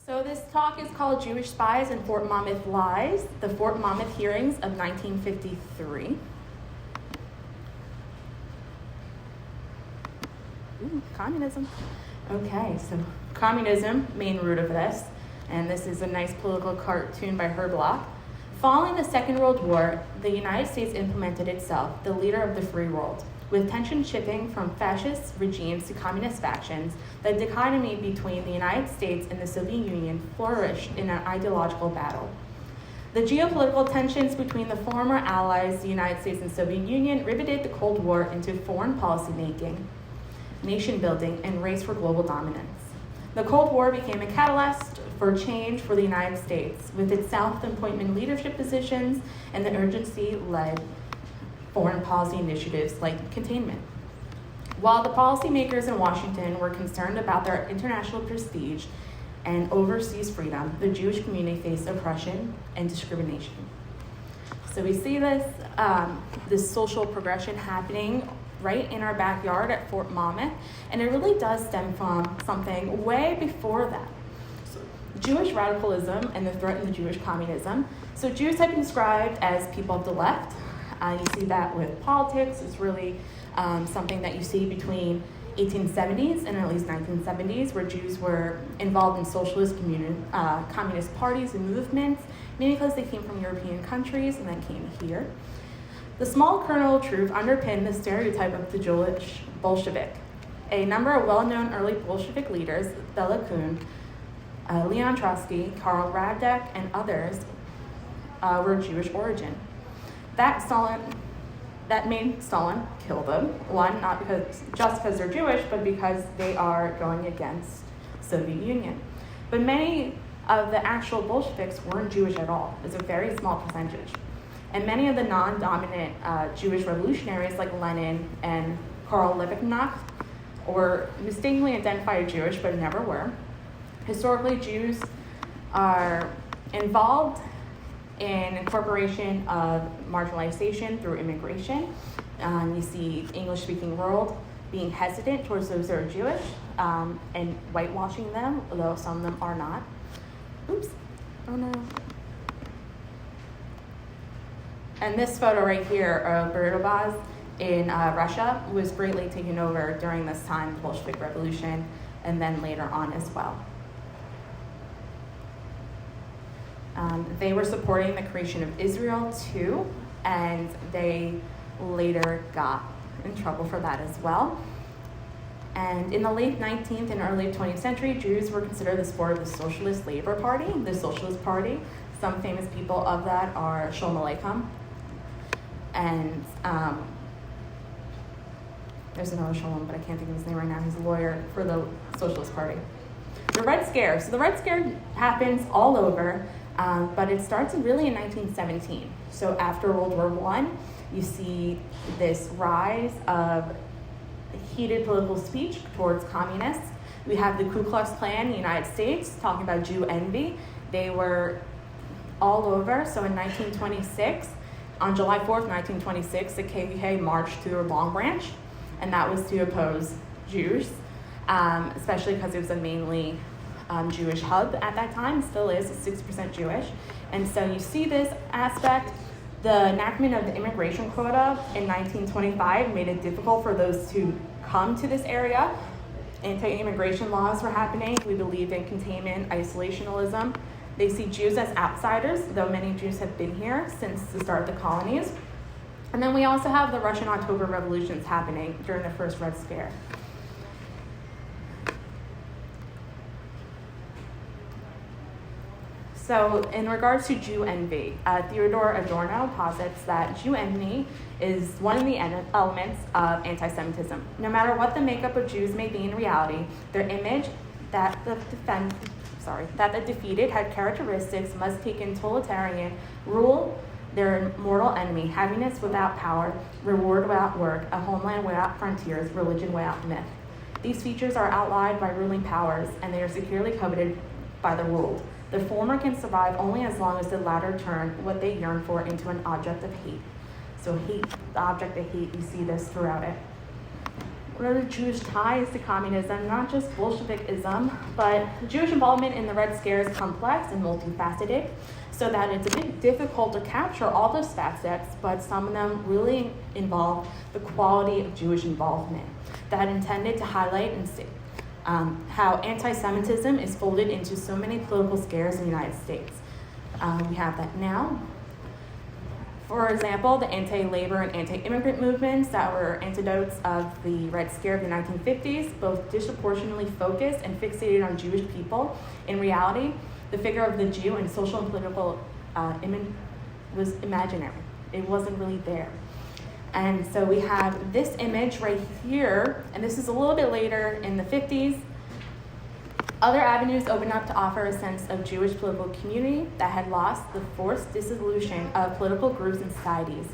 So this talk is called Jewish Spies and Fort Monmouth Lies, the Fort Monmouth hearings of 1953. Communism. Okay, so communism, main root of this, and this is a nice political cartoon by Herb Bloch. Following the Second World War, the United States implemented itself, the leader of the free world. With tension shifting from fascist regimes to communist factions, the dichotomy between the United States and the Soviet Union flourished in an ideological battle. The geopolitical tensions between the former allies, the United States and Soviet Union, riveted the Cold War into foreign policy making, nation building, and race for global dominance. The Cold War became a catalyst for change for the United States, with its self-appointment leadership positions and the urgency-led foreign policy initiatives like containment. While the policymakers in Washington were concerned about their international prestige and overseas freedom, the Jewish community faced oppression and discrimination. So we see this social progression happening right in our backyard at Fort Monmouth, and it really does stem from something way before that. Jewish radicalism and the threat of the Jewish communism. So Jews have been described as people of the left. You see that with politics. It's really something that you see between 1870s and at least 1970s, where Jews were involved in socialist communist parties and movements, mainly because they came from European countries and then came here. The small kernel of truth underpinned the stereotype of the Jewish Bolshevik. A number of well-known early Bolshevik leaders, Bela Kun, Leon Trotsky, Karl Radek, and others were of Jewish origin. That made Stalin kill them. One, not just because they're Jewish, but because they are going against Soviet Union. But many of the actual Bolsheviks weren't Jewish at all. It's a very small percentage. And many of the non-dominant Jewish revolutionaries like Lenin and Karl Liebknecht were mistakenly identified as Jewish, but never were. Historically, Jews are involved in incorporation of marginalization through immigration. You see English-speaking world being hesitant towards those that are Jewish and whitewashing them, although some of them are not. Oops, oh no. And this photo right here of Berezovsky in Russia was greatly taken over during this time, the Bolshevik Revolution, and then later on as well. They were supporting the creation of Israel too, and they later got in trouble for that as well. And in the late 19th and early 20th century, Jews were considered the support of the Socialist Labor Party, the Socialist Party. Some famous people of that are Sholem Aleichem, and there's another Sholem, but I can't think of his name right now. He's a lawyer for the Socialist Party. The Red Scare. So the Red Scare happens all over. But it starts really in 1917. So after World War I, you see this rise of heated political speech towards communists. We have the Ku Klux Klan in the United States talking about Jew envy. They were all over. So in 1926, on July 4th, 1926, the KKK marched through Long Branch, and that was to oppose Jews, especially because it was a mainly Jewish hub at that time, still is, it's 6% Jewish. And so you see this aspect. The enactment of the immigration quota in 1925 made it difficult for those to come to this area. Anti-immigration laws were happening. We believed in containment, isolationism. They see Jews as outsiders, though many Jews have been here since the start of the colonies. And then we also have the Russian October revolutions happening during the first Red Scare. So in regards to Jew envy, Theodore Adorno posits that Jew envy is one of the elements of anti-Semitism. No matter what the makeup of Jews may be in reality, their image that the defeated had characteristics must take in totalitarian rule, their mortal enemy, happiness without power, reward without work, a homeland without frontiers, religion without myth. These features are outlined by ruling powers, and they are securely coveted by the ruled. The former can survive only as long as the latter turn what they yearn for into an object of hate. So hate, the object of hate, you see this throughout it. What are the Jewish ties to communism? Not just Bolshevikism, but Jewish involvement in the Red Scare is complex and multifaceted, so that it's a bit difficult to capture all those facets, but some of them really involve the quality of Jewish involvement that intended to highlight and how anti-Semitism is folded into so many political scares in the United States. We have that now. For example, the anti-labor and anti-immigrant movements that were antidotes of the Red Scare of the 1950s, both disproportionately focused and fixated on Jewish people. In reality, the figure of the Jew in social and political image was imaginary. It wasn't really there. And so we have this image right here, and this is a little bit later in the 50s. Other avenues opened up to offer a sense of Jewish political community that had lost the forced dissolution of political groups and societies.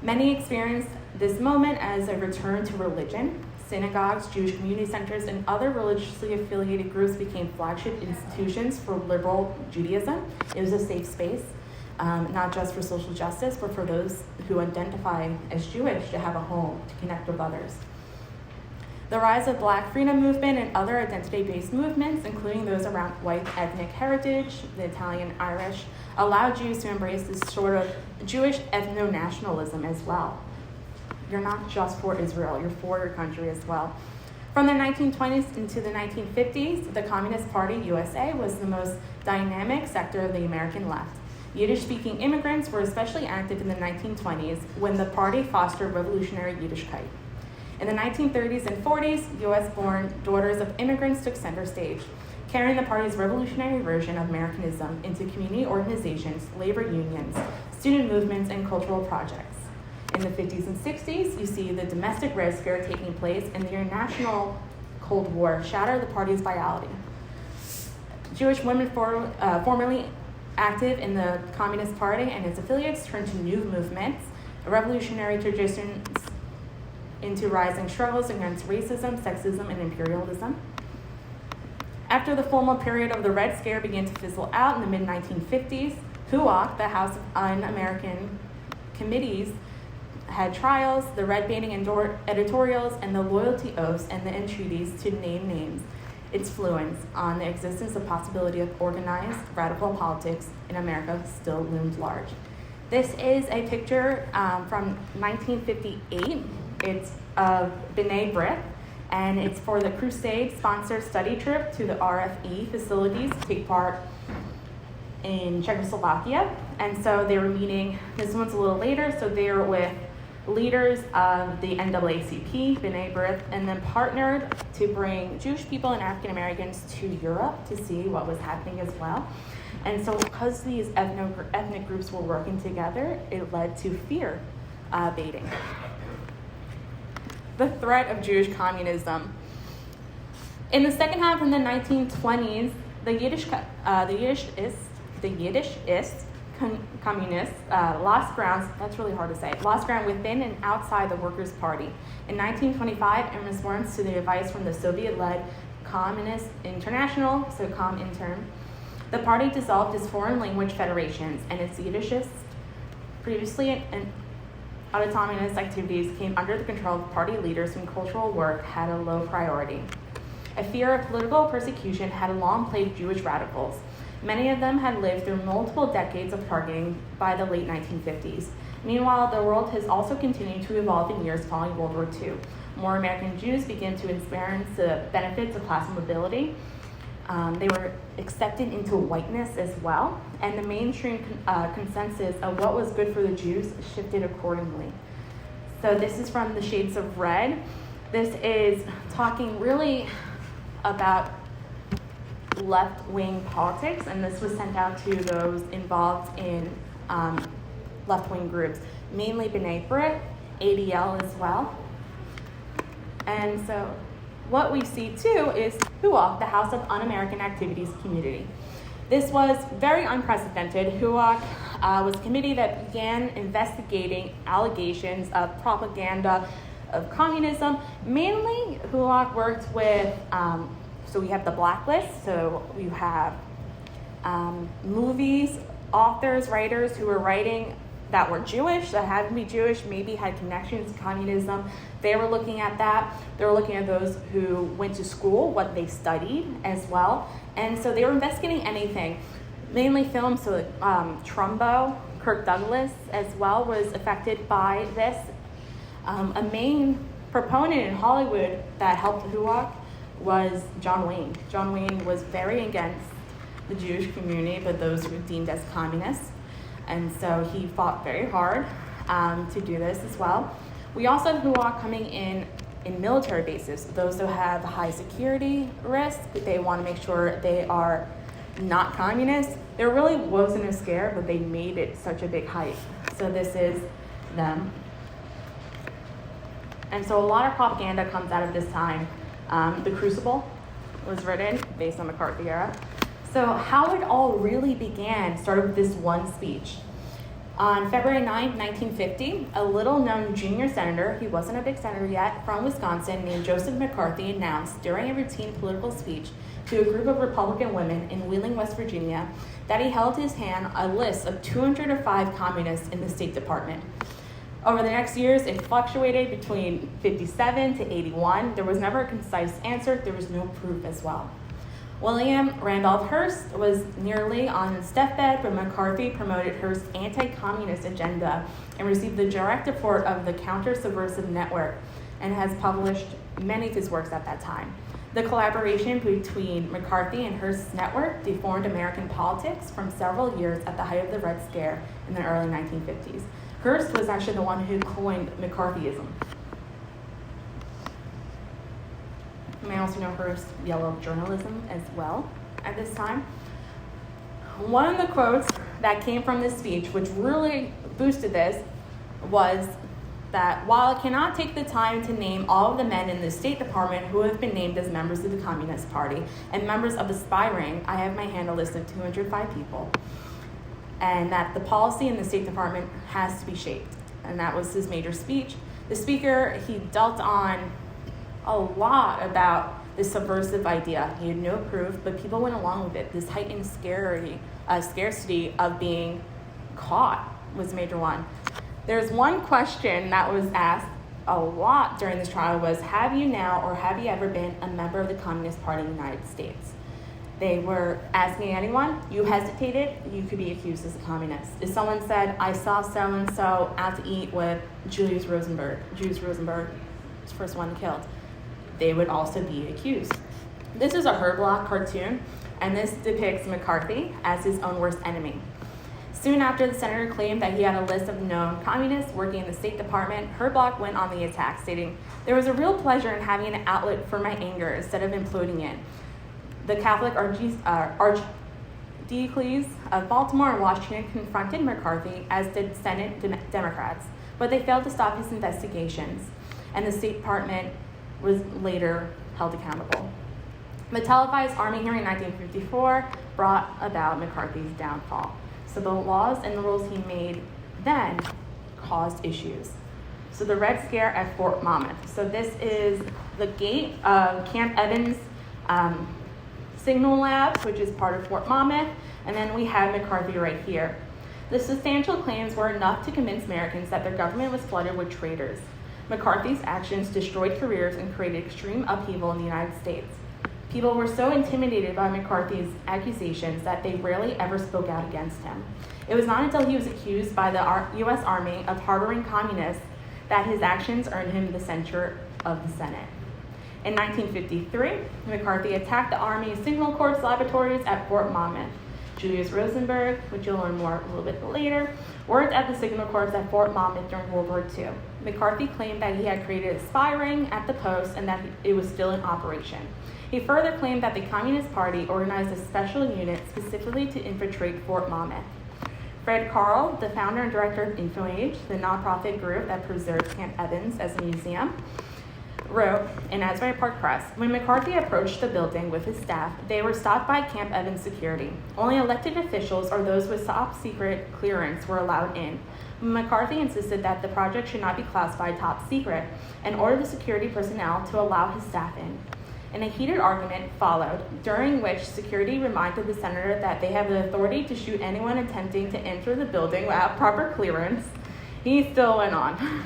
Many experienced this moment as a return to religion. Synagogues, Jewish community centers, and other religiously affiliated groups became flagship institutions for liberal Judaism. It was a safe space, not just for social justice, but for those who identify as Jewish to have a home, to connect with others. The rise of Black freedom movement and other identity-based movements, including those around white ethnic heritage, the Italian-Irish, allowed Jews to embrace this sort of Jewish ethno-nationalism as well. You're not just for Israel, you're for your country as well. From the 1920s into the 1950s, the Communist Party, USA, was the most dynamic sector of the American left. Yiddish-speaking immigrants were especially active in the 1920s when the party fostered revolutionary Yiddishkeit. In the 1930s and 40s, US-born daughters of immigrants took center stage, carrying the party's revolutionary version of Americanism into community organizations, labor unions, student movements, and cultural projects. In the 50s and 60s, you see the domestic Red Scare taking place, and the international Cold War shattered the party's vitality. Jewish women formerly active in the Communist Party and its affiliates turned to new movements, revolutionary traditions, into rising struggles against racism, sexism, and imperialism. After the formal period of the Red Scare began to fizzle out in the mid-1950s, HUAC, the House of Un-American Committees, had trials, the red baiting editorials, and the loyalty oaths and the entreaties to name names, its influence on the existence of possibility of organized radical politics in America still loomed large. This is a picture from 1958. It's of B'nai B'rith, and it's for the Crusade-sponsored study trip to the RFE facilities to take part in Czechoslovakia. And so they were meeting, this one's a little later, so they were with leaders of the NAACP, B'nai B'rith, and then partnered to bring Jewish people and African Americans to Europe to see what was happening as well. And so because these ethnic groups were working together, it led to fear baiting. The threat of Jewish communism. In the second half of the 1920s, the Yiddishist communists lost ground within and outside the Workers' Party. In 1925, in response to the advice from the Soviet-led Com-munist International, so Com-Intern, the party dissolved its foreign language federations, and its Yiddishist, previously and autonomous activities came under the control of party leaders whose cultural work had a low priority. A fear of political persecution had long plagued Jewish radicals. Many of them had lived through multiple decades of targeting by the late 1950s. Meanwhile, the world has also continued to evolve in years following World War II. More American Jews began to experience the benefits of class mobility. They were accepted into whiteness as well, and the mainstream consensus of what was good for the Jews shifted accordingly. So this is from The Shades of Red. This is talking really about left-wing politics, and this was sent out to those involved in left-wing groups, mainly B'nai B'rith, ADL as well. And so what we see too is HUAC, the House of Un-American Activities Community. This was very unprecedented. HUAC was a committee that began investigating allegations of propaganda of communism. Mainly, HUAC worked with, so we have the blacklist, so we have movies, authors, writers who were writing that were Jewish, that had to be Jewish, maybe had connections to communism. They were looking at that. They were looking at those who went to school, what they studied as well. And so they were investigating anything, mainly film. So Trumbo, Kirk Douglas as well was affected by this. A main proponent in Hollywood that helped HUAC was John Wayne. John Wayne was very against the Jewish community, but those who were deemed as communists. And so he fought very hard to do this as well. We also have HUAC coming in military bases. Those who have high security risk, they want to make sure they are not communists. There really wasn't a scare, but they made it such a big hype. So this is them. And so a lot of propaganda comes out of this time. The Crucible was written based on McCarthy era. So how it all really began started with this one speech. On February 9, 1950, a little-known junior senator, he wasn't a big senator yet, from Wisconsin named Joseph McCarthy announced during a routine political speech to a group of Republican women in Wheeling, West Virginia, that he held in his hand a list of 205 communists in the State Department. Over the next years, it fluctuated between 57 to 81. There was never a concise answer. There was no proof as well. William Randolph Hearst was nearly on his deathbed when McCarthy promoted Hearst's anti-communist agenda and received the direct support of the Counter-Subversive Network and has published many of his works at that time. The collaboration between McCarthy and Hearst's network deformed American politics from several years at the height of the Red Scare in the early 1950s. Hearst was actually the one who coined McCarthyism. You may also know Hearst's yellow journalism as well at this time. One of the quotes that came from this speech, which really boosted this, was that while I cannot take the time to name all of the men in the State Department who have been named as members of the Communist Party and members of the spy ring, I have my hand a list of 205 people. And that the policy in the State Department has to be shaped. And that was his major speech. The speaker, he dealt on a lot about this subversive idea. He had no proof, but people went along with it. This heightened scarcity of being caught was a major one. There's one question that was asked a lot during this trial was, have you now or have you ever been a member of the Communist Party of the United States? They were asking anyone, you hesitated, you could be accused as a communist. If someone said, I saw so-and-so out to eat with Julius Rosenberg was the first one killed, they would also be accused. This is a Herblock cartoon, and this depicts McCarthy as his own worst enemy. Soon after the senator claimed that he had a list of known communists working in the State Department, Herblock went on the attack, stating, there was a real pleasure in having an outlet for my anger instead of imploding it. The Catholic archdiocese of Baltimore and Washington confronted McCarthy, as did Senate Democrats, but they failed to stop his investigations, and the State Department was later held accountable. The televised Army hearing in 1954 brought about McCarthy's downfall. So the laws and the rules he made then caused issues. So the Red Scare at Fort Monmouth. So this is the gate of Camp Evans Signal Labs, which is part of Fort Monmouth, and then we have McCarthy right here. The substantial claims were enough to convince Americans that their government was flooded with traitors. McCarthy's actions destroyed careers and created extreme upheaval in the United States. People were so intimidated by McCarthy's accusations that they rarely ever spoke out against him. It was not until he was accused by the U.S. Army of harboring communists that his actions earned him the censure of the Senate. In 1953, McCarthy attacked the Army Signal Corps laboratories at Fort Monmouth. Julius Rosenberg, which you'll learn more a little bit later, worked at the Signal Corps at Fort Monmouth during World War II. McCarthy claimed that he had created a spy ring at the post and that it was still in operation. He further claimed that the Communist Party organized a special unit specifically to infiltrate Fort Monmouth. Fred Carl, the founder and director of InfoAge, the nonprofit group that preserves Camp Evans as a museum, wrote in Asbury Park Press, when McCarthy approached the building with his staff, they were stopped by Camp Evans security. Only elected officials or those with top secret clearance were allowed in. McCarthy insisted that the project should not be classified top secret and ordered the security personnel to allow his staff in. and a heated argument followed, during which security reminded the senator that they have the authority to shoot anyone attempting to enter the building without proper clearance. He still went on.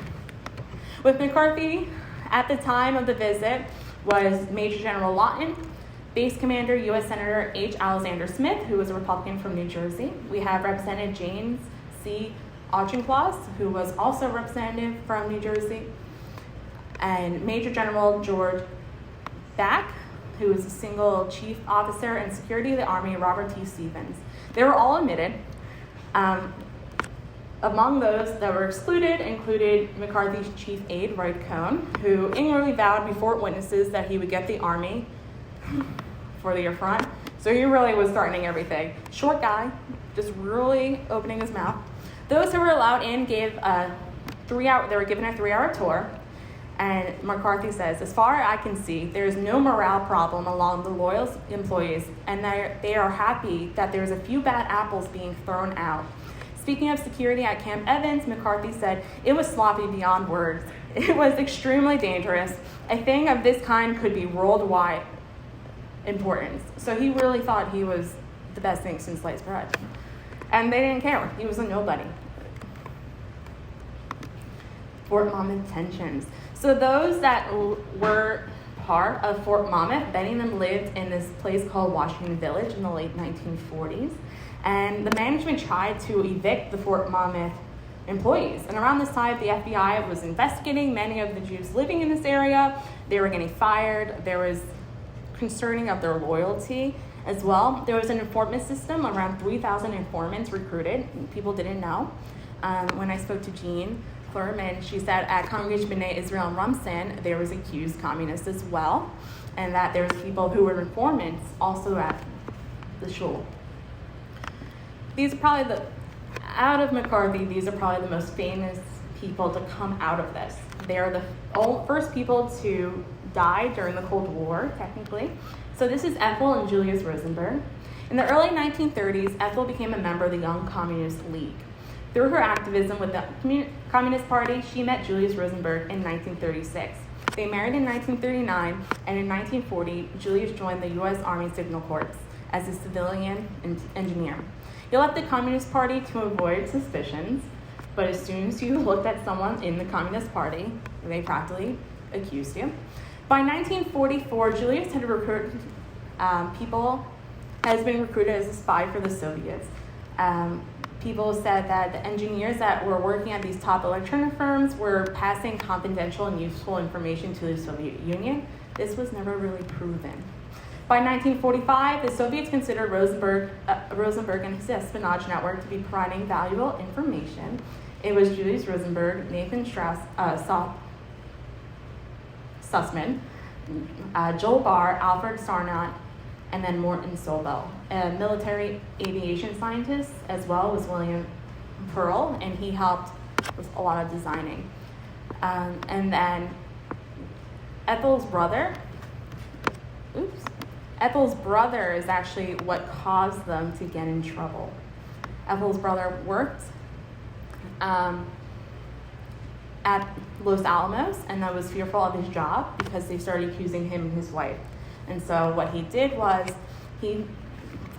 With McCarthy, at the time of the visit, was Major General Lawton, Base Commander U.S. Senator H. Alexander Smith, who was a Republican from New Jersey. We have Representative James C. Auchincloss, who was also a representative from New Jersey, and Major General George Back, who was a single chief officer in security of the Army, Robert T. Stevens. They were all admitted. Among those that were excluded included McCarthy's chief aide, Wright Cohn, who inwardly vowed before witnesses that he would get the Army for the year front. So he really was threatening everything. Short guy, just really opening his mouth. Those who were allowed in they were given a 3-hour tour. And McCarthy says, as far as I can see, there is no morale problem among the loyal employees, and they are happy that there's a few bad apples being thrown out. Speaking of security at Camp Evans, McCarthy said, it was sloppy beyond words. It was extremely dangerous. A thing of this kind could be worldwide importance. So he really thought he was the best thing since sliced bread. And they didn't care. He was a nobody. Fort Monmouth tensions. So those that were part of Fort Monmouth, many of them lived in this place called Washington Village in the late 1940s. And the management tried to evict the Fort Monmouth employees. And around this time, the FBI was investigating many of the Jews living in this area. They were getting fired. There was concerning of their loyalty as well. There was an informant system, around 3,000 informants recruited. People didn't know. When I spoke to Jean Clerman, she said at Congregation B'nai Israel in Rumson, there was accused communists as well, and that there was people who were informants also at the shul. These are probably out of McCarthy, these are probably the most famous people to come out of this. They are the first people to die during the Cold War, technically. So this is Ethel and Julius Rosenberg. In the early 1930s, Ethel became a member of the Young Communist League. Through her activism with the Communist Party, she met Julius Rosenberg in 1936. They married in 1939, and in 1940, Julius joined the U.S. Army Signal Corps as a civilian engineer. He left the Communist Party to avoid suspicions, but as soon as you looked at someone in the Communist Party, they practically accused you. By 1944, Julius had has been recruited as a spy for the Soviets. People said that the engineers that were working at these top electronic firms were passing confidential and useful information to the Soviet Union. This was never really proven. By 1945, the Soviets considered Rosenberg and his espionage network to be providing valuable information. It was Julius Rosenberg, Nathan Sussman, Joel Barr, Alfred Sarnat, and then Morton Sobel. A military aviation scientist as well was William Pearl, and he helped with a lot of designing. And then Ethel's brother is actually what caused them to get in trouble. Ethel's brother worked at Los Alamos, and I was fearful of his job because they started accusing him and his wife. And so what he did was he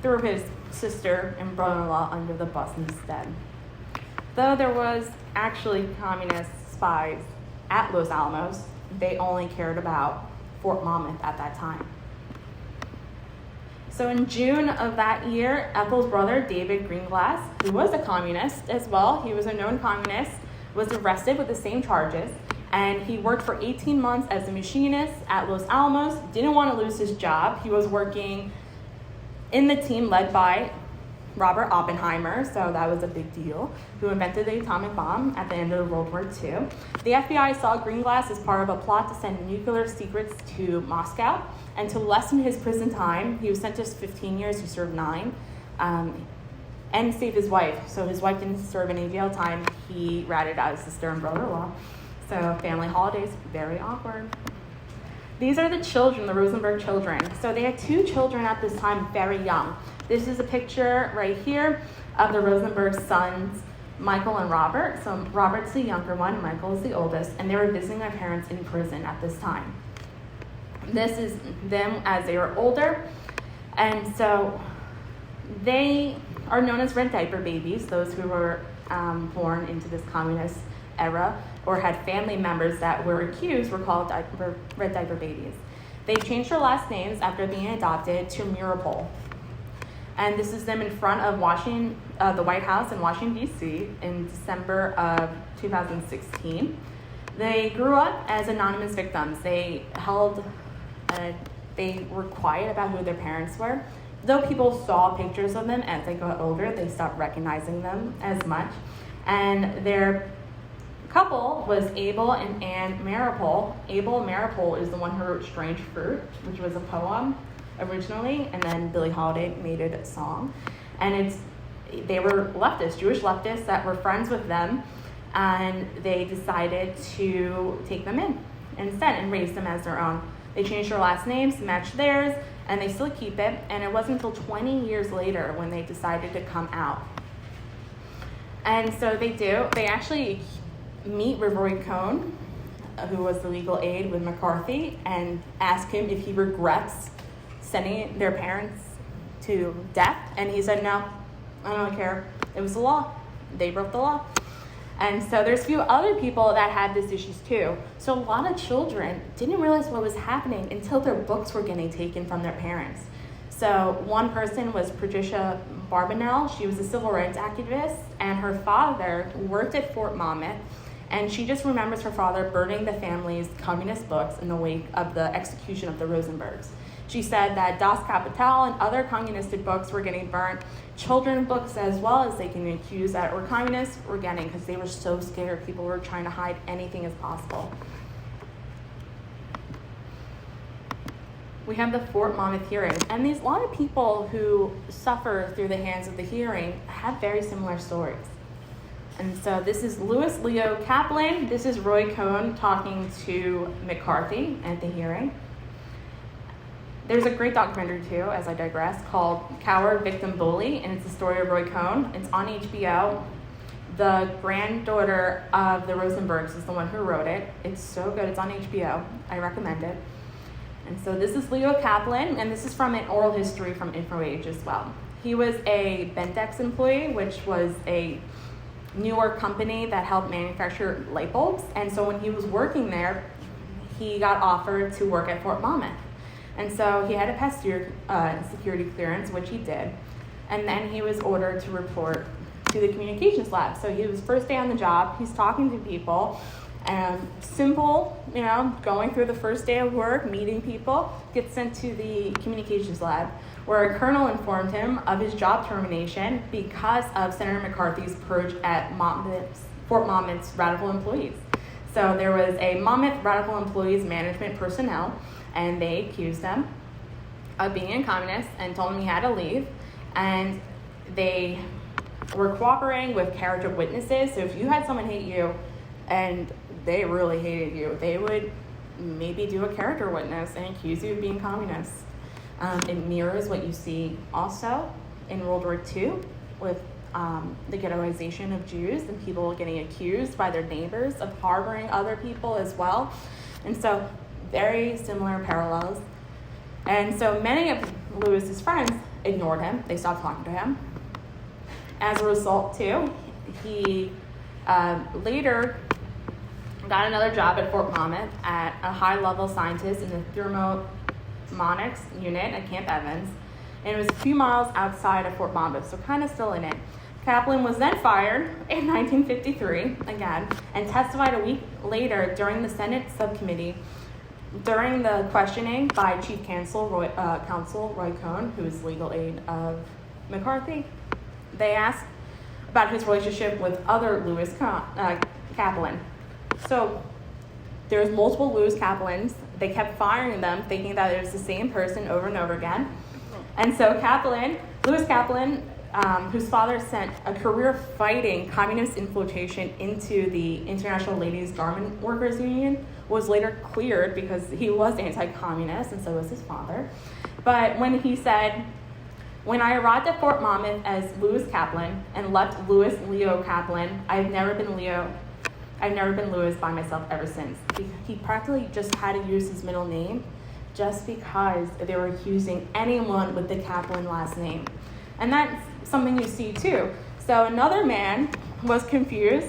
threw his sister and brother-in-law under the bus instead. Though there was actually communist spies at Los Alamos, they only cared about Fort Monmouth at that time. So in June of that year, Ethel's brother, David Greenglass, who was a communist as well, he was a known communist, was arrested with the same charges, and he worked for 18 months as a machinist at Los Alamos, didn't want to lose his job. He was working in the team led by Robert Oppenheimer, so that was a big deal, who invented the atomic bomb at the end of World War II. The FBI saw Greenglass as part of a plot to send nuclear secrets to Moscow, and to lessen his prison time, he was sentenced to 15 years, he served 9, and save his wife. So his wife didn't serve any jail time, he ratted out his sister and brother-in-law. So family holidays, very awkward. These are the children, the Rosenberg children. So they had 2 children at this time, very young. This is a picture right here of the Rosenberg sons, Michael and Robert. So Robert's the younger one, Michael is the oldest, and they were visiting their parents in prison at this time. This is them as they were older. And so they are known as red diaper babies, those who were born into this communist era or had family members that were accused were called red diaper babies. They changed their last names after being adopted to Mirapol. And this is them in front of the White House in Washington, D.C. in December of 2016. They grew up as anonymous victims. They were quiet about who their parents were. Though people saw pictures of them as they got older, they stopped recognizing them as much. And their couple was Abel and Anne Maripol. Abel Maripol is the one who wrote Strange Fruit, which was a poem originally, and then Billie Holiday made it a song. And they were leftists, Jewish leftists that were friends with them, and they decided to take them in instead and raise them as their own. They changed their last names to match theirs, and they still keep it, and it wasn't until 20 years later when they decided to come out. And so they actually meet with Roy Cohn, who was the legal aid with McCarthy, and ask him if he regrets sending their parents to death, and he said, no, I don't care. It was the law. They broke the law. And so there's a few other people that had these issues too. So a lot of children didn't realize what was happening until their books were getting taken from their parents. So one person was Patricia Barbanel. She was a civil rights activist, and her father worked at Fort Monmouth, and she just remembers her father burning the family's communist books in the wake of the execution of the Rosenbergs. She said that Das Kapital and other communistic books were getting burnt. Children's books, as well as they can be accused that were communists, were getting, because they were so scared. People were trying to hide anything as possible. We have the Fort Monmouth hearings, and a lot of people who suffer through the hands of the hearing have very similar stories. And so this is Louis Leo Kaplan. This is Roy Cohn talking to McCarthy at the hearing. There's a great documentary too, as I digress, called Coward, Victim, Bully, and it's the story of Roy Cohn. It's on HBO. The granddaughter of the Rosenbergs is the one who wrote it. It's so good. It's on HBO. I recommend it. And so this is Leo Kaplan, and this is from an oral history from InfoAge as well. He was a Bentex employee, which was a newer company that helped manufacture light bulbs. And so when he was working there, he got offered to work at Fort Monmouth. And so he had to pass security clearance, which he did. And then he was ordered to report to the communications lab. So he was first day on the job. He's talking to people. Simple, going through the first day of work, meeting people, gets sent to the communications lab, where a colonel informed him of his job termination because of Senator McCarthy's purge at Fort Monmouth's radical employees. So there was a Monmouth radical employees management personnel, and they accused him of being a communist and told him he had to leave. And they were cooperating with character witnesses. So if you had someone hate you and they really hated you, they would maybe do a character witness and accuse you of being communist. It mirrors what you see also in World War II with the ghettoization of Jews and people getting accused by their neighbors of harboring other people as well. And so very similar parallels. And so many of Lewis's friends ignored him. They stopped talking to him. As a result, too, he later got another job at Fort Monmouth at a high-level scientist in the thermomonics unit at Camp Evans. And it was a few miles outside of Fort Monmouth, so kind of still in it. Kaplan was then fired in 1953, again, and testified a week later during the Senate subcommittee during the questioning by Chief Counsel Roy Cohn, who is legal aid of McCarthy. They asked about his relationship with other Louis Kaplan. So there's multiple Louis Kaplans. They kept firing them, thinking that it was the same person over and over again. And so Louis Kaplan, whose father sent a career fighting communist infiltration into the International Ladies Garment Workers Union, was later cleared because he was anti-communist, and so was his father. But when he said, "When I arrived at Fort Monmouth as Louis Kaplan and left Louis Leo Kaplan, I've never been Louis by myself ever since." He practically just had to use his middle name just because they were accusing anyone with the Kaplan last name. And that's something you see too. So another man was confused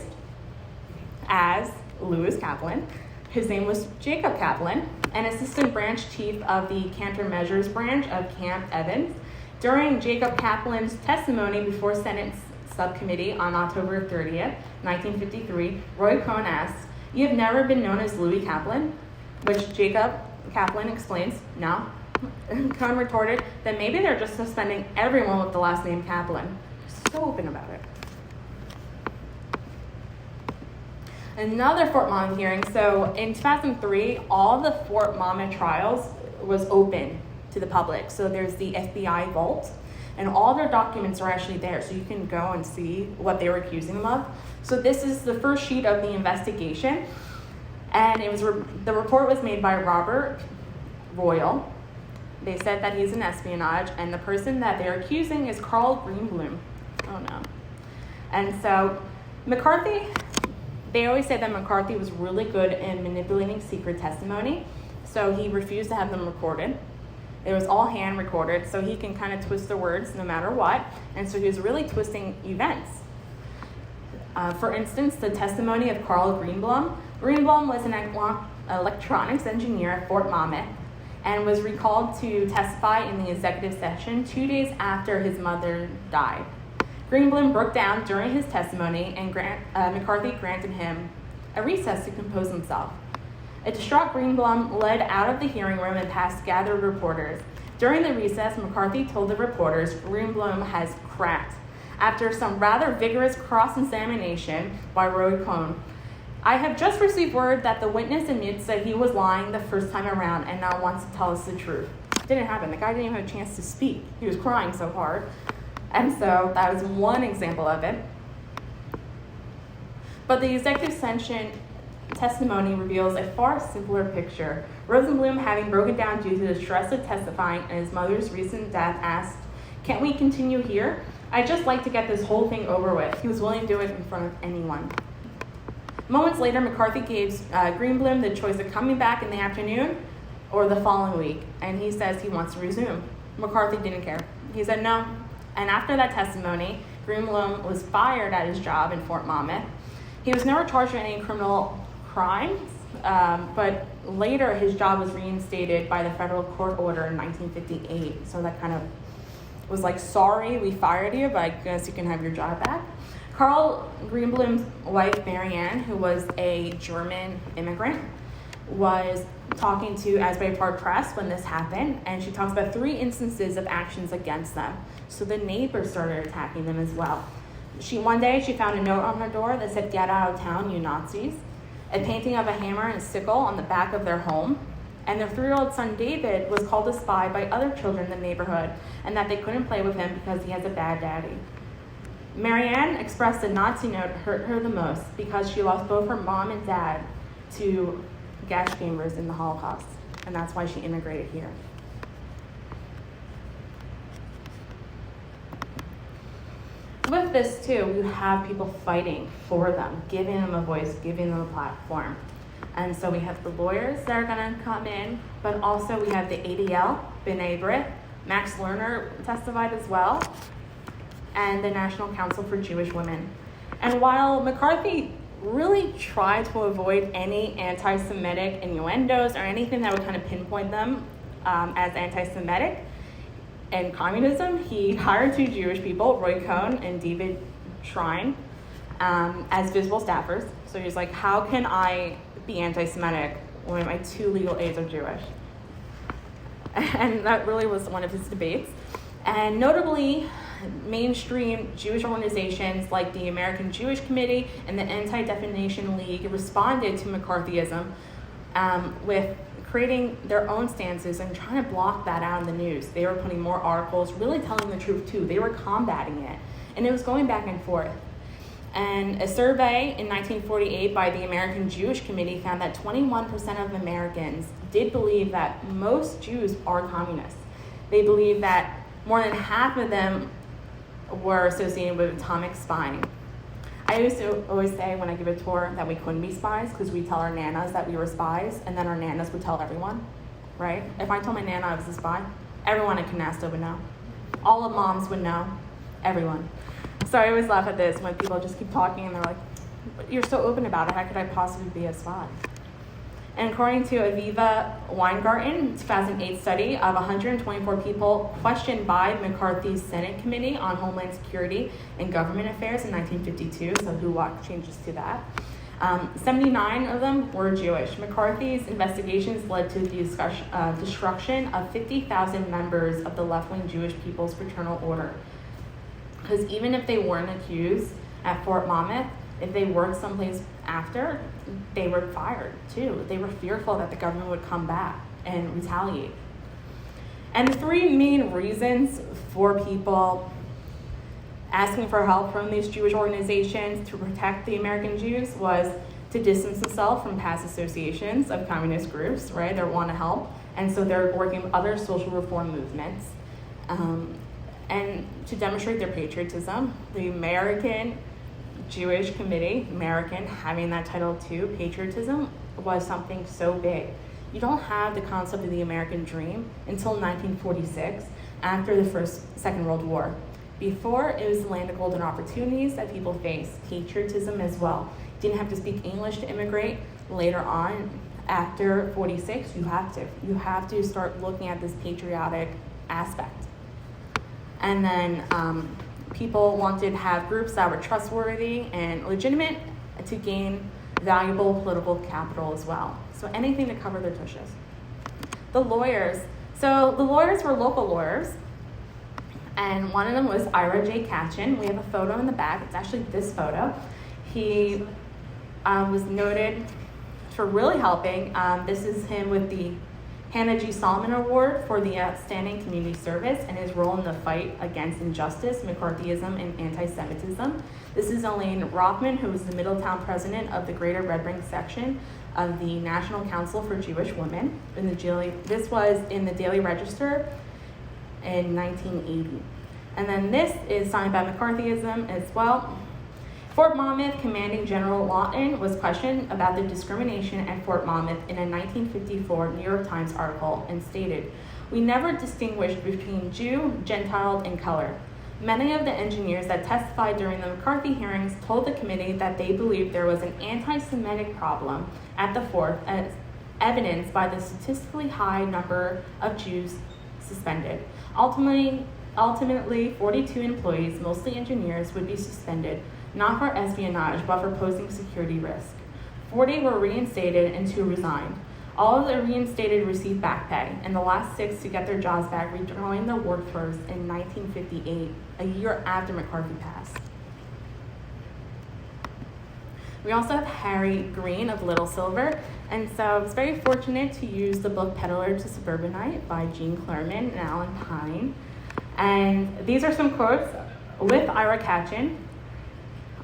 as Lewis Kaplan. His name was Jacob Kaplan, an assistant branch chief of the countermeasures branch of Camp Evans. During Jacob Kaplan's testimony before Senate subcommittee on October 30th, 1953, Roy Cohn asked, "You have never been known as Louis Kaplan?" Which Jacob Kaplan explains, "No." Cohn retorted that maybe they're just suspending everyone with the last name Kaplan. So open about it. Another Fort Monmouth hearing. So in 2003, all the Fort Monmouth trials was open to the public. So there's the FBI vault, and all their documents are actually there. So you can go and see what they were accusing them of. So this is the first sheet of the investigation. And it was the report was made by Robert Royal. They said that he's in espionage, and the person that they're accusing is Carl Greenblum. Oh no. And so McCarthy, they always say that McCarthy was really good in manipulating secret testimony, so he refused to have them recorded. It was all hand recorded, so he can kind of twist the words no matter what, and so he was really twisting events. For instance, the testimony of Carl Greenblum. Greenblum was an electronics engineer at Fort Monmouth and was recalled to testify in the executive session 2 days after his mother died. Greenblum broke down during his testimony, and McCarthy granted him a recess to compose himself. A distraught Greenblum led out of the hearing room and past gathered reporters. During the recess, McCarthy told the reporters Greenblum has cracked. After some rather vigorous cross-examination by Roy Cohn, "I have just received word that the witness admits that he was lying the first time around and now wants to tell us the truth." It didn't happen. The guy didn't even have a chance to speak. He was crying so hard. And so that was one example of it. But the executive session testimony reveals a far simpler picture. Rosenblum, having broken down due to the stress of testifying and his mother's recent death, asked, "Can't we continue here? I'd just like to get this whole thing over with." He was willing to do it in front of anyone. Moments later, McCarthy gave Greenblum the choice of coming back in the afternoon or the following week, and he says he wants to resume. McCarthy didn't care. He said no. And after that testimony, Greenblum was fired at his job in Fort Monmouth. He was never charged with any criminal crimes, but later his job was reinstated by the federal court order in 1958. So that kind of was like, sorry, we fired you, but I guess you can have your job back. Carl Greenblum's wife, Marianne, who was a German immigrant, was talking to Asbury Park Press when this happened, and she talks about 3 instances of actions against them. So the neighbors started attacking them as well. One day she found a note on her door that said, "Get out of town, you Nazis." A painting of a hammer and a sickle on the back of their home. And their 3-year-old son David was called a spy by other children in the neighborhood, and that they couldn't play with him because he has a bad daddy. Marianne expressed the Nazi note hurt her the most because she lost both her mom and dad to gas chambers in the Holocaust, and that's why she immigrated here. With this too, you have people fighting for them, giving them a voice, giving them a platform. And so we have the lawyers that are going to come in, but also we have the ADL, B'nai B'rith, Max Lerner testified as well, and the National Council for Jewish Women. And while McCarthy really tried to avoid any anti-Semitic innuendos or anything that would kind of pinpoint them as anti-Semitic and communism, he hired 2 Jewish people, Roy Cohn and David Shrine, as visible staffers. So he's like, how can I be anti-Semitic when my 2 legal aides are Jewish? And that really was one of his debates. And notably, mainstream Jewish organizations like the American Jewish Committee and the Anti-Defamation League responded to McCarthyism with creating their own stances and trying to block that out in the news. They were putting more articles, really telling the truth too. They were combating it, and it was going back and forth. And a survey in 1948 by the American Jewish Committee found that 21% of Americans did believe that most Jews are communists. They believe that more than half of them were associated with atomic spying. I used to always say when I give a tour that we couldn't be spies because we tell our nanas that we were spies, and then our nanas would tell everyone. right? If I told my Nana I was a spy, everyone in Canasta would know. All the moms would know, everyone. So I always laugh at this when people just keep talking and they're like, you're so open about it, how could I possibly be a spy? And according to Aviva Weingarten 2008 study of 124 people questioned by McCarthy's Senate Committee on Homeland Security and Government Affairs in 1952, so who what changes to that, 79 of them were Jewish. McCarthy's investigations led to the destruction of 50,000 members of the left-wing Jewish People's Fraternal Order. Because even if they weren't accused at Fort Monmouth, if they worked someplace after, they were fired too. They were fearful that the government would come back and retaliate. And the three main reasons for people asking for help from these Jewish organizations to protect the American Jews was to distance themselves from past associations of communist groups, right? They want to help, and so they're working with other social reform movements. And to demonstrate their patriotism, the American Jewish Committee, American, having that title too, patriotism, was something so big. You don't have the concept of the American dream until 1946, after the Second World War. Before, it was the land of golden opportunities that people faced, patriotism as well. You didn't have to speak English to immigrate. Later on, after 46, you have to. You have to start looking at this patriotic aspect. And then people wanted to have groups that were trustworthy and legitimate to gain valuable political capital as well. So anything to cover their tushes. The lawyers. So the lawyers were local lawyers, and one of them was Ira J. Katchen. We have a photo in the back. It's actually this photo. He was noted for really helping. This is him with the Hannah G. Solomon Award for the Outstanding Community Service and his role in the fight against injustice, McCarthyism, and anti-Semitism. This is Elaine Rothman, who was the Middletown president of the Greater Red Wing section of the National Council for Jewish Women. This was in the Daily Register in 1980. And then this is signed by McCarthyism as well. Fort Monmouth Commanding General Lawton was questioned about the discrimination at Fort Monmouth in a 1954 New York Times article and stated, "We never distinguished between Jew, Gentile, and color." Many of the engineers that testified during the McCarthy hearings told the committee that they believed there was an anti-Semitic problem at the fort, as evidenced by the statistically high number of Jews suspended. Ultimately, 42 employees, mostly engineers, would be suspended, not for espionage, but for posing security risk. 40 were reinstated and 2 resigned. All of the reinstated received back pay, and the last 6 to get their jobs back rejoined the workforce in 1958, a year after McCarthy passed. We also have Harry Green of Little Silver, and so I was very fortunate to use the book Peddler to Suburbanite by Jean Clairmont and Alan Pine. And these are some quotes with Ira Katchen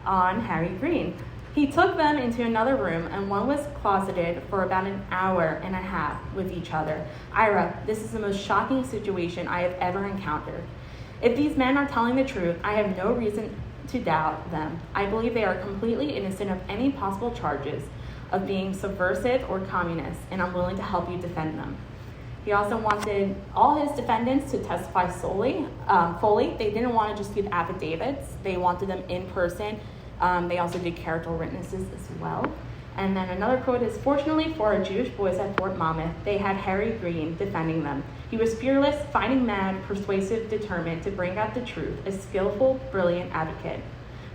on Harry Green. He took them into another room, and one was closeted for about an hour and a half with each other. "Ira, this is the most shocking situation I have ever encountered. If these men are telling the truth, I have no reason to doubt them. I believe they are completely innocent of any possible charges of being subversive or communist, and I'm willing to help you defend them." He also wanted all his defendants to testify fully. They didn't want to just give affidavits. They wanted them in person. They also did character witnesses as well. And then another quote is, "Fortunately for our Jewish boys at Fort Monmouth, they had Harry Green defending them. He was fearless, fighting mad, persuasive, determined to bring out the truth, a skillful, brilliant advocate.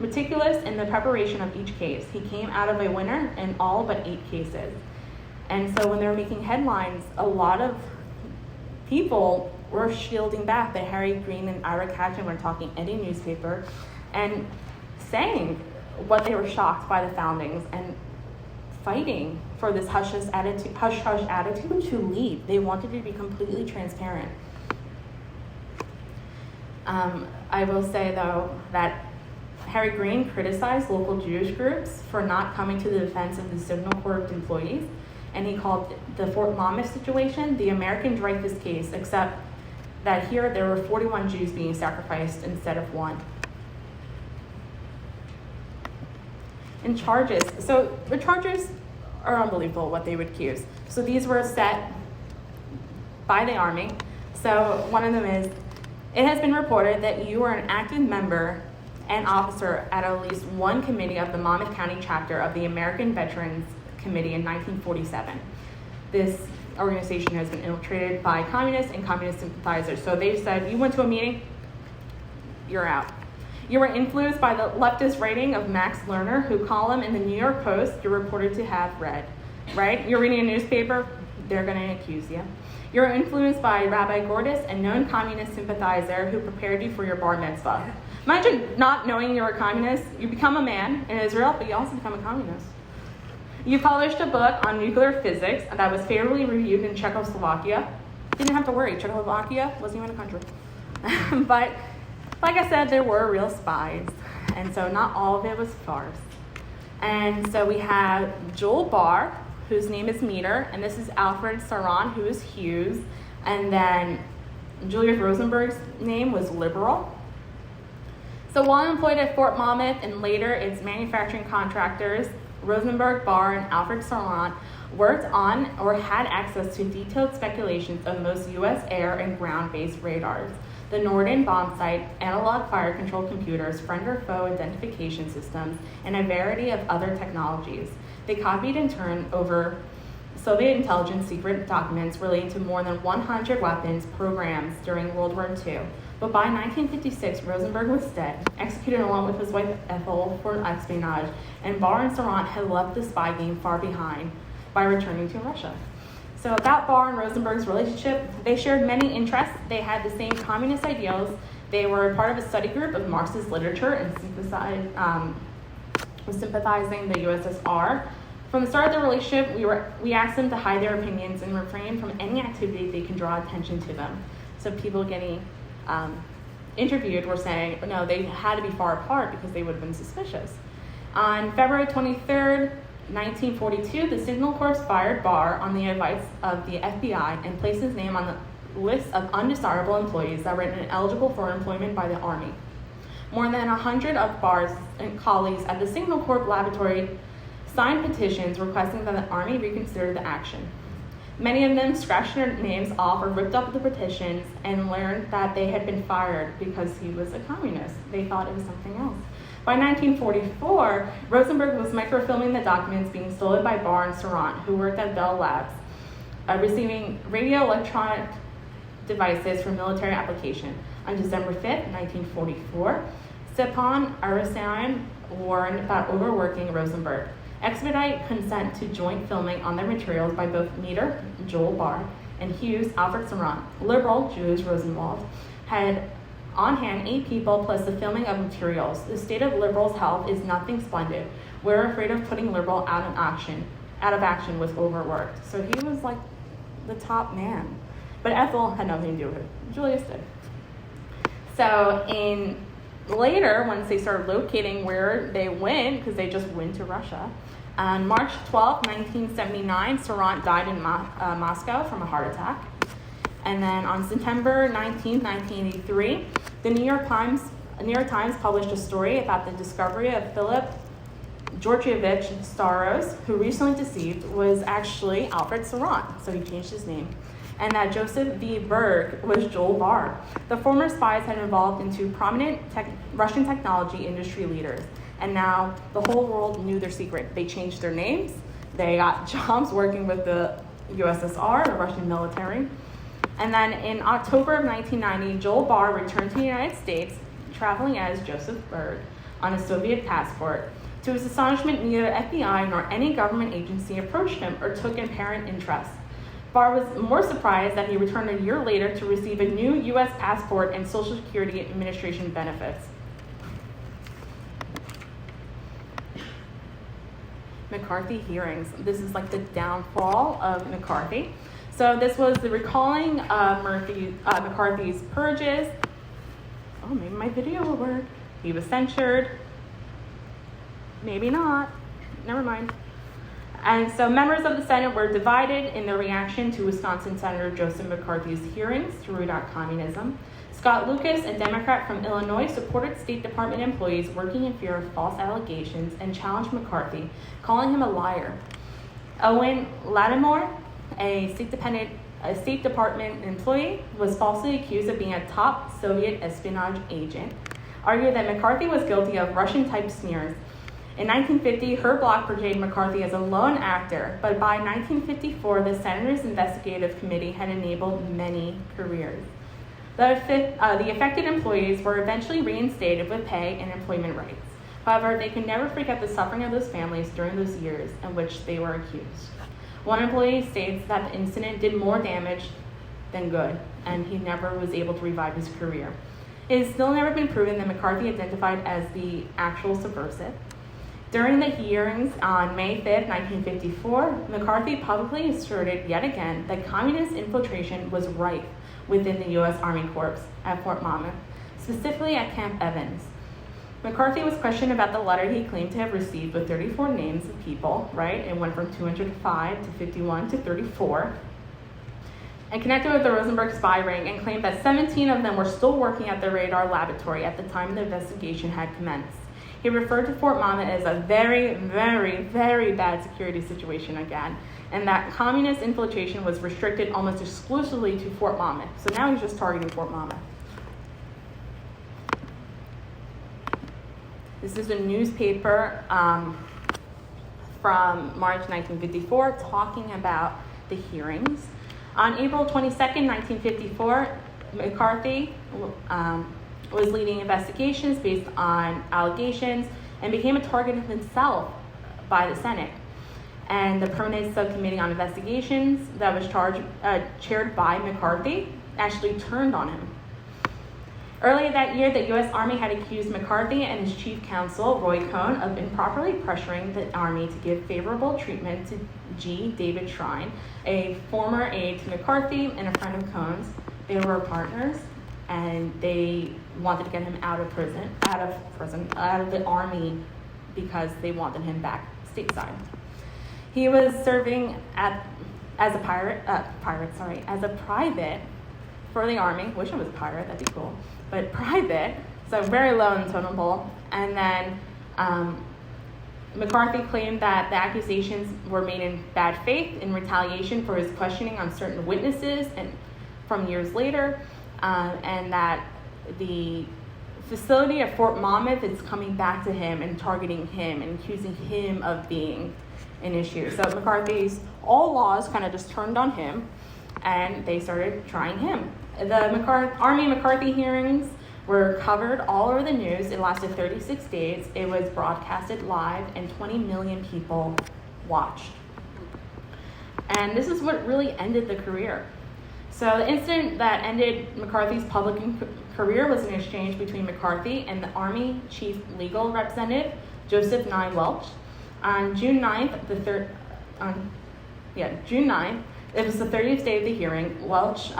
Meticulous in the preparation of each case, he came out of a winner in all but 8 cases." And so when they were making headlines, a lot of people were shielding back that Harry Green and Ira Katchen were talking any newspaper and saying what they were shocked by the foundings and fighting for this hush-hush attitude to lead. They wanted to be completely transparent. I will say, though, that Harry Green criticized local Jewish groups for not coming to the defense of the Signal Corps employees, and he called the Fort Monmouth situation the American Dreyfus case, except that here there were 41 Jews being sacrificed instead of 1. And charges. So the charges are unbelievable what they would accuse. So these were set by the Army. So one of them is, it has been reported that you are an active member and officer at least one committee of the Monmouth County chapter of the American Veterans Committee in 1947. This organization has been infiltrated by communists and communist sympathizers. So they said, you went to a meeting, you're out. You were influenced by the leftist writing of Max Lerner, whose column in the New York Post you're reported to have read, right? You're reading a newspaper, they're going to accuse you. You're influenced by Rabbi Gordis, a known communist sympathizer who prepared you for your bar mitzvah. Imagine not knowing you're a communist. You become a man in Israel, but you also become a communist. You published a book on nuclear physics that was favorably reviewed in Czechoslovakia. Didn't have to worry, Czechoslovakia wasn't even a country. But like I said, there were real spies, and so not all of it was farce. And so we have Joel Barr, whose name is Meter, and this is Alfred Saran, who is Hughes, and then Julius Rosenberg's name was Liberal. So while employed at Fort Monmouth and later its manufacturing contractors, Rosenberg, Barr, and Alfred Saran worked on or had access to detailed speculations of most U.S. air and ground-based radars, the Norden bomb sight, analog fire control computers, friend or foe identification systems, and a variety of other technologies. They copied and turned over Soviet intelligence secret documents relating to more than 100 weapons programs during World War II. But by 1956, Rosenberg was dead, executed along with his wife Ethel for espionage, and Barr and Saran had left the spy game far behind by returning to Russia. So about Barr and Rosenberg's relationship, they shared many interests. They had the same communist ideals. They were part of a study group of Marxist literature and sympathizing the USSR. From the start of the relationship, we asked them to hide their opinions and refrain from any activity that can draw attention to them. So people getting interviewed were saying, no, they had to be far apart because they would have been suspicious. On February 23rd, 1942, the Signal Corps fired Barr on the advice of the FBI and placed his name on the list of undesirable employees that were ineligible for employment by the Army. More than 100 of Barr's colleagues at the Signal Corps laboratory signed petitions requesting that the Army reconsider the action. Many of them scratched their names off or ripped up the petitions and learned that they had been fired because he was a communist. They thought it was something else. By 1944, Rosenberg was microfilming the documents being stolen by Barr and Saran, who worked at Bell Labs, receiving radio electronic devices for military application. On December 5th, 1944, Stepan Arasyan warned about overworking Rosenberg. Expedite consent to joint filming on their materials by both Meter, Joel Barr, and Hughes, Alfred Saran. Liberal, Julius Rosenwald, had on hand 8 people plus the filming of materials. The state of Liberal's health is nothing splendid. We're afraid of putting Liberal out of action with overworked. So he was like the top man. But Ethel had nothing to do with it. Julius did. So later, once they started locating where they went, because they just went to Russia, on March 12, 1979, Saran died in Moscow from a heart attack. And then on September 19, 1983, the New York Times published a story about the discovery of Philip Georgievich Staros, who recently deceased, was actually Alfred Saran, so he changed his name, and that Joseph V. Berg was Joel Barr. The former spies had evolved into prominent Russian technology industry leaders, and now the whole world knew their secret. They changed their names, they got jobs working with the USSR, the Russian military. And then in October of 1990, Joel Barr returned to the United States, traveling as Joseph Berg on a Soviet passport. To his astonishment, neither the FBI nor any government agency approached him or took apparent interest. Barr was more surprised that he returned a year later to receive a new U.S. passport and Social Security Administration benefits. McCarthy hearings. This is like the downfall of McCarthy. So this was the recalling of McCarthy's purges. Oh, maybe my video will work. He was censured. Maybe not. Never mind. And so members of the Senate were divided in their reaction to Wisconsin Senator Joseph McCarthy's hearings to root out communism. Scott Lucas, a Democrat from Illinois, supported State Department employees working in fear of false allegations and challenged McCarthy, calling him a liar. Owen Lattimore, a State a State Department employee, was falsely accused of being a top Soviet espionage agent, argued that McCarthy was guilty of Russian-type smears. In 1950, her blog portrayed McCarthy as a lone actor, but by 1954, the Senator's investigative committee had enabled many careers. The affected employees were eventually reinstated with pay and employment rights. However, they could never forget the suffering of those families during those years in which they were accused. One employee states that the incident did more damage than good, and he never was able to revive his career. It has still never been proven that McCarthy identified as the actual subversive. During the hearings on May 5, 1954, McCarthy publicly asserted yet again that communist infiltration was rife within the U.S. Army Corps at Fort Monmouth, specifically at Camp Evans. McCarthy was questioned about the letter he claimed to have received with 34 names of people, right? It went from 205 to 51 to 34, and connected with the Rosenberg spy ring, and claimed that 17 of them were still working at the radar laboratory at the time the investigation had commenced. He referred to Fort Monmouth as a very, very, very bad security situation again, and that communist infiltration was restricted almost exclusively to Fort Monmouth. So now he's just targeting Fort Monmouth. This is a newspaper from March 1954 talking about the hearings. On April 22nd, 1954, McCarthy was leading investigations based on allegations and became a target of himself by the Senate. And the Permanent Subcommittee on Investigations that was chaired by McCarthy actually turned on him. Earlier that year, the U.S. Army had accused McCarthy and his chief counsel, Roy Cohn, of improperly pressuring the Army to give favorable treatment to G. David Shrine, a former aide to McCarthy and a friend of Cohn's. They were partners, and they wanted to get him out of the Army, because they wanted him back stateside. He was serving as a private for the Army. Wish I was a pirate, that'd be cool. But private, so very low in the totem pole. And then McCarthy claimed that the accusations were made in bad faith in retaliation for his questioning on certain witnesses and from years later, and that the facility at Fort Monmouth is coming back to him and targeting him and accusing him of being an issue. So McCarthy's all laws kind of just turned on him, and they started trying him. The Army McCarthy hearings were covered all over the news. It lasted 36 days. It was broadcasted live, and 20 million people watched. And this is what really ended the career. So the incident that ended McCarthy's public career was an exchange between McCarthy and the Army Chief Legal Representative, Joseph Welch. On June 9th, it was the 30th day of the hearing. Welch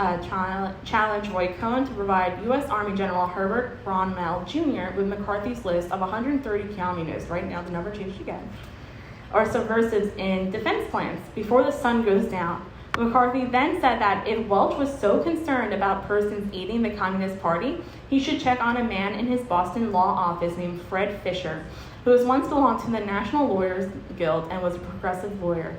challenged Roy Cohn to provide U.S. Army General Herbert Bromell Jr. with McCarthy's list of 130 communists, right now the number changed again, or subversives in defense plans before the sun goes down. McCarthy then said that if Welch was so concerned about persons aiding the Communist Party, he should check on a man in his Boston law office named Fred Fisher, who was once belonged to the National Lawyers Guild and was a progressive lawyer.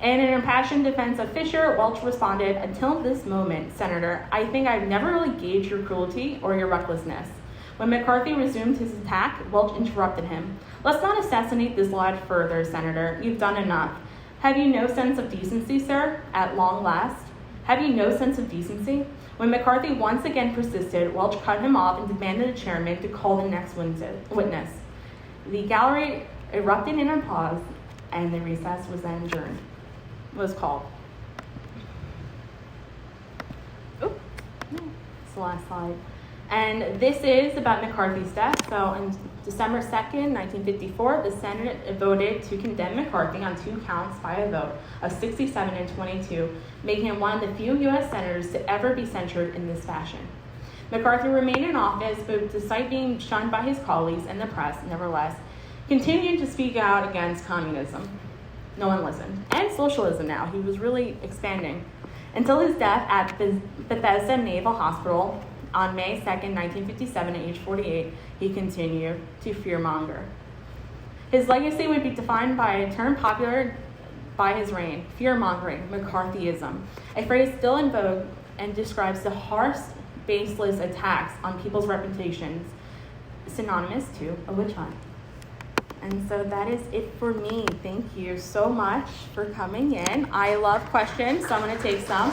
In an impassioned defense of Fisher, Welch responded, "Until this moment, Senator, I think I've never really gauged your cruelty or your recklessness." When McCarthy resumed his attack, Welch interrupted him. "Let's not assassinate this lad further, Senator. You've done enough. Have you no sense of decency, sir? At long last? Have you no sense of decency?" When McCarthy once again persisted, Welch cut him off and demanded the chairman to call the next witness. The gallery erupted in applause, and the recess was then adjourned. Was called. Oh, it's the last slide. And this is about McCarthy's death. So on December 2nd, 1954, the Senate voted to condemn McCarthy on 2 counts by a vote of 67 and 22, making him one of the few U.S. senators to ever be censured in this fashion. McCarthy remained in office, but despite being shunned by his colleagues and the press, nevertheless, continued to speak out against communism. No one listened. And socialism now. He was really expanding. Until his death at Bethesda Naval Hospital on May 2nd, 1957, at age 48, he continued to fearmonger. His legacy would be defined by a term popular by his reign, fear-mongering, McCarthyism, a phrase still in vogue and describes the harsh, baseless attacks on people's reputations, synonymous to a witch hunt. And so that is it for me. Thank you so much for coming in. I love questions, so I'm going to take some.